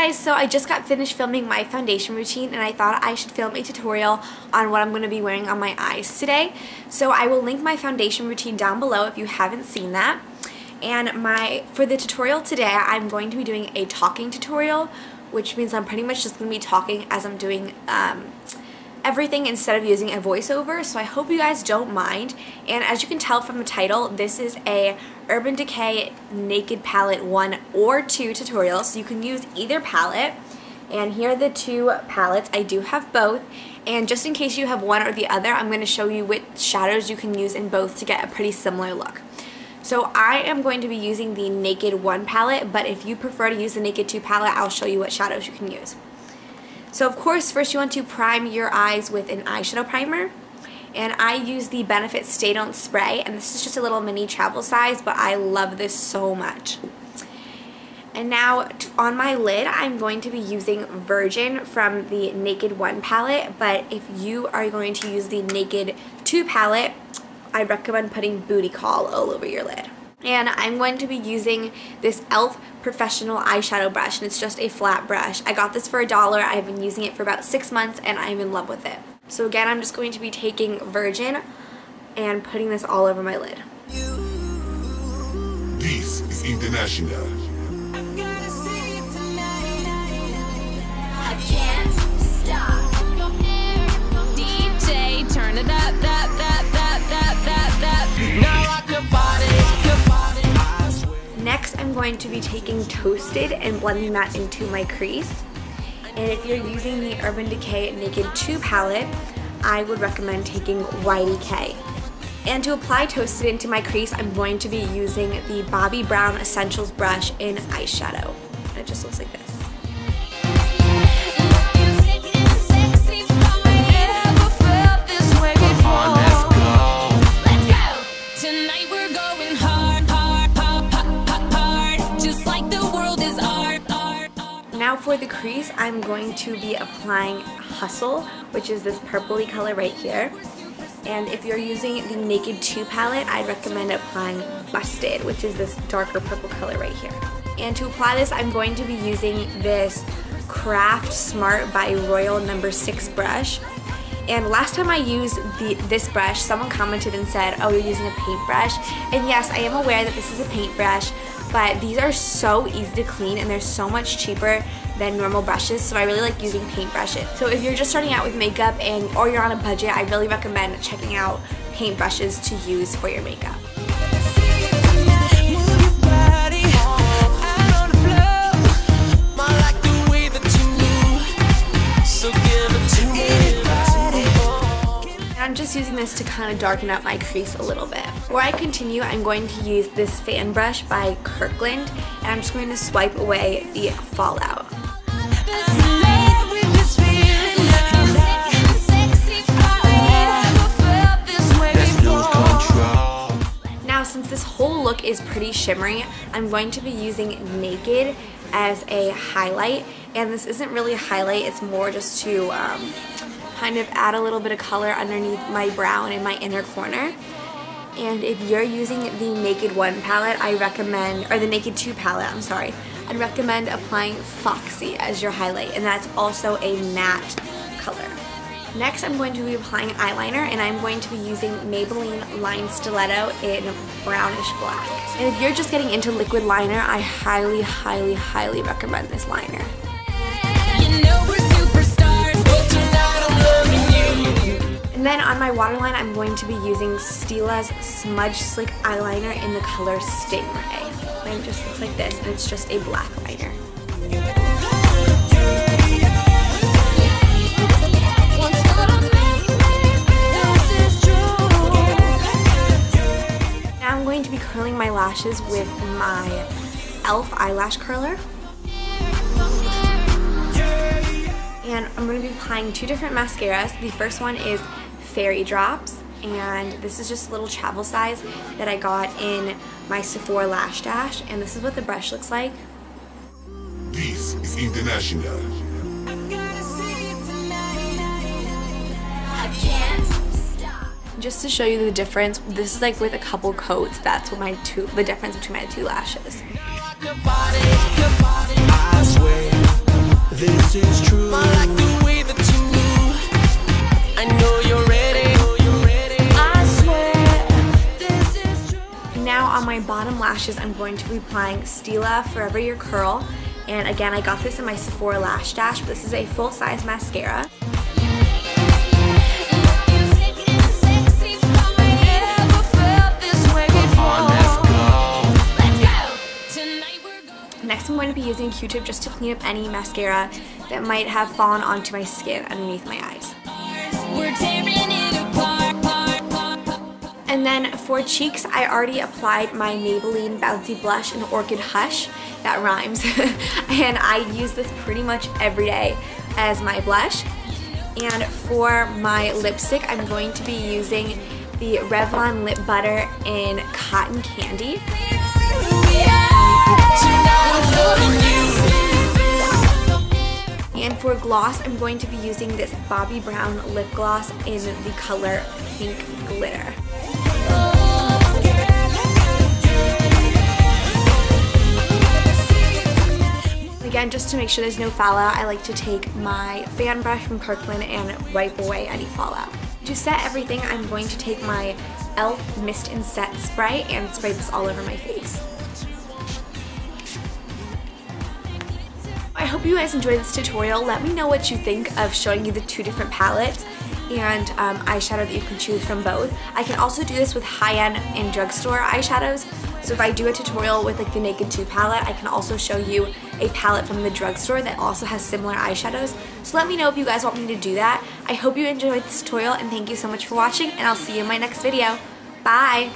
guys, so I just got finished filming my foundation routine and I thought I should film a tutorial on what I'm going to be wearing on my eyes today. So I will link my foundation routine down below if you haven't seen that. And for the tutorial today, I'm going to be doing a talking tutorial, which means I'm pretty much just going to be talking as I'm doing everything instead of using a voiceover, so I hope you guys don't mind. And as you can tell from the title, this is a Urban Decay Naked Palette 1 or 2 tutorial, so you can use either palette. And here are the two palettes. I do have both, and just in case you have one or the other, I'm going to show you which shadows you can use in both to get a pretty similar look. So I am going to be using the Naked 1 palette, but if you prefer to use the Naked 2 palette, I'll show you what shadows you can use. So of course, first you want to prime your eyes with an eyeshadow primer. And I use the Benefit Stay Don't Spray, and this is just a little mini travel size, but I love this so much. And now on my lid, I'm going to be using Virgin from the Naked 1 palette, but if you are going to use the Naked 2 palette, I recommend putting Booty Call all over your lid. And I'm going to be using this e.l.f. Professional eyeshadow brush, and it's just a flat brush. I got this for $1. I've been using it for about 6 months and I'm in love with it. So again, I'm just going to be taking Virgin and putting this all over my lid. This is international. I can't stop. DJ, turn it up, now I can party. Next, I'm going to be taking Toasted and blending that into my crease. And if you're using the Urban Decay Naked 2 palette, I would recommend taking YDK. And to apply Toasted into my crease, I'm going to be using the Bobbi Brown Essentials brush in eyeshadow. And it just looks like this. Now for the crease, I'm going to be applying Hustle, which is this purpley color right here. And if you're using the Naked 2 palette, I'd recommend applying Busted, which is this darker purple color right here. And to apply this, I'm going to be using this Craft Smart by Royal No. 6 brush. And last time I used this brush, someone commented and said, oh, you're using a paintbrush. And yes, I am aware that this is a paintbrush, but these are so easy to clean and they're so much cheaper than normal brushes, so I really like using paintbrushes. So if you're just starting out with makeup or you're on a budget, I really recommend checking out paintbrushes to use for your makeup. I'm just using this to kind of darken up my crease a little bit. Before I continue, I'm going to use this fan brush by Kirkland, and I'm just going to swipe away the fallout. Now, since this whole look is pretty shimmery, I'm going to be using Naked as a highlight, and this isn't really a highlight, it's more just to kind of add a little bit of color underneath my brow and in my inner corner. And if you're using the Naked 1 palette, I recommend, or the Naked 2 palette, I'm sorry, I'd recommend applying Foxy as your highlight, and that's also a matte color. Next, I'm going to be applying eyeliner, and I'm going to be using Maybelline Line Stiletto in brownish black. And if you're just getting into liquid liner, I highly, highly, highly recommend this liner. And then on my waterline, I'm going to be using Stila's Smudge Slick Eyeliner in the color Stingray. And it just looks like this, and it's just a black liner. Now I'm going to be curling my lashes with my e.l.f. eyelash curler. And I'm going to be applying two different mascaras. The first one is Fairy Drops, and this is just a little travel size that I got in my Sephora Lash Dash, and this is what the brush looks like. This is international. Just to show you the difference, this is like with a couple coats, that's what the difference between my two lashes. I swear. this is true. I like the way that you move. I know you're ready. I swear this is true. Now on my bottom lashes, I'm going to be applying Stila Forever Your Curl. And again, I got this in my Sephora Lash Dash, but this is a full-size mascara. Next, I'm going to be using a Q-tip just to clean up any mascara that might have fallen onto my skin underneath my eyes. And then for cheeks, I already applied my Maybelline Bouncy Blush in Orchid Hush. That rhymes. And I use this pretty much every day as my blush. And for my lipstick, I'm going to be using the Revlon Lip Butter in Cotton Candy. And for gloss, I'm going to be using this Bobbi Brown lip gloss in the color Pink Glitter. Again, just to make sure there's no fallout, I like to take my fan brush from Kirkland and wipe away any fallout. To set everything, I'm going to take my e.l.f. Mist and Set spray and spray this all over my face. I hope you guys enjoyed this tutorial. Let me know what you think of showing you the two different palettes and eyeshadow that you can choose from both. I can also do this with high-end and drugstore eyeshadows. So if I do a tutorial with like the Naked 2 palette, I can also show you a palette from the drugstore that also has similar eyeshadows. So let me know if you guys want me to do that. I hope you enjoyed this tutorial and thank you so much for watching, and I'll see you in my next video. Bye!